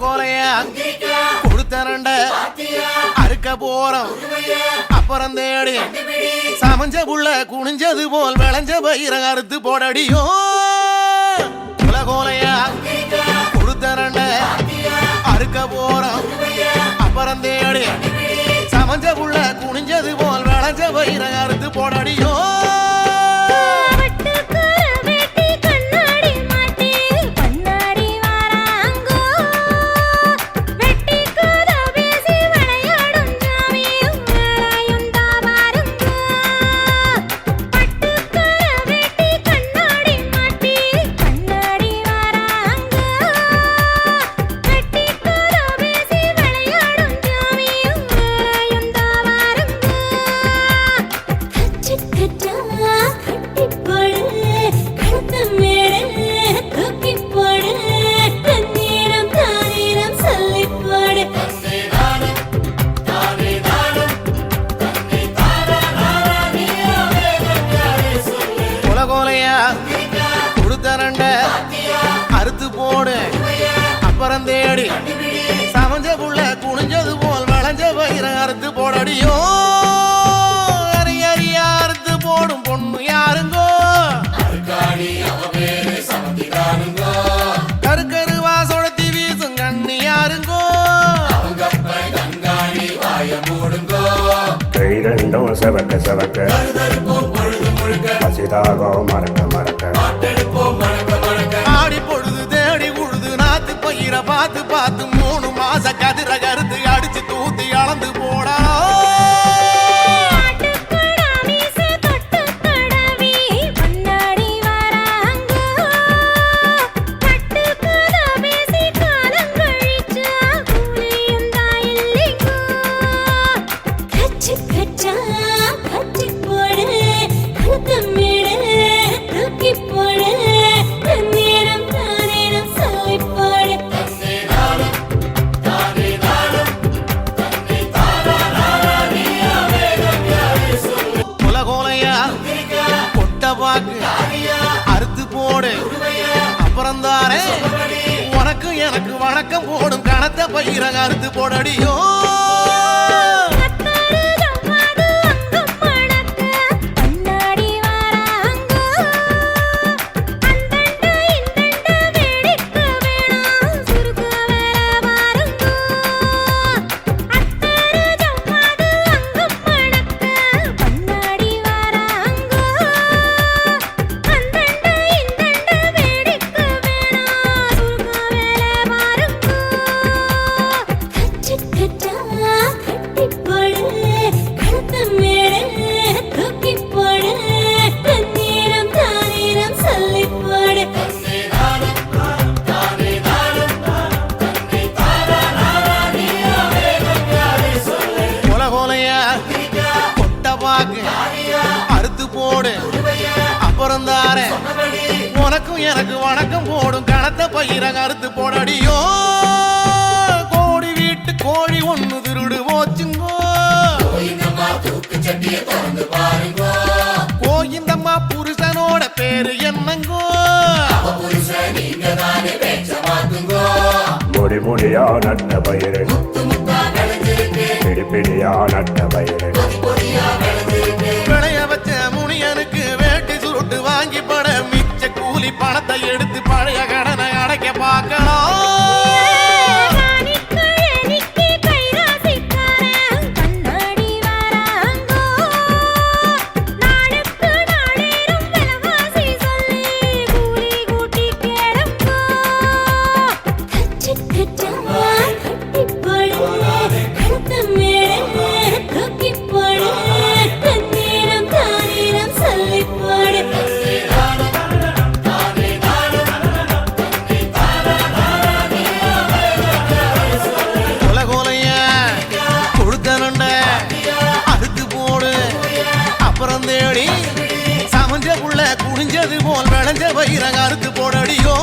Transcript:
கொலையா கொடுத்தரண்ட அறுக்க போறோம் அப்புறம் தேடி சமஞ்ச புள்ள குனிஞ்சது போல் விளைஞ்ச பயிர அறுத்து போடடியோ கொலையா கொடுத்தரண்ட அறுக்க போறோம் அப்புறம் தேடி சமஞ்ச புள்ள குனிஞ்சது போல் விளைஞ்ச பயிர அறுத்து போடடியோ அறுத்து போடு அப்புறம் தேடி சமஞ்ச புள்ள குனிஞ்சது போல் விளைஞ்ச பயிர அறுத்து போடடியோ அரியா அறுத்து போடும் பொண்ணு யாருங்கோ கரு வாசொடத்தி வீசும் கண்ணு யாருங்கோ ரெண்டும் செவக்க செவக்க பசிதாகோ மறக்க மறக்க ஆடி பொழுது தேடி உழுது நாத்து பயிர பார்த்து பார்த்து 3 மாச கதிர கருத்து அடிச்சு தூத்தி அளந்து போடா அறுத்து போடு அப்புறம் தானே உனக்கு எனக்கு வணக்கம் போடும் கணத்த பயிர அறுத்து போடடியோ அறுத்து போடு அப்புறம் தானே உனக்கும் எனக்கு வணக்கம் போடும் கணத்த பயிர அறுத்து போடடியோ கோடி வீட்டு கோழி ஒண்ணு திருடு போச்சுங்கோ கோயிந்தம்மா புருஷனோட பேரு என்னங்கோ முடி முடியா நட்ட பயிறு பிடி பிடியா நட்ட பயிறு விளைய வச்ச முனியனுக்கு வேட்டி சுருட்டு வாங்கி பட மிச்ச கூலி பணத்தை எடுத்து பழைய கடனை அடைக்க பார்க்கலாம் அப்புறம் தேடி சமஞ்ச புள்ள குனிஞ்சது போல் விளைஞ்ச பயிர அறுத்து போடடியோ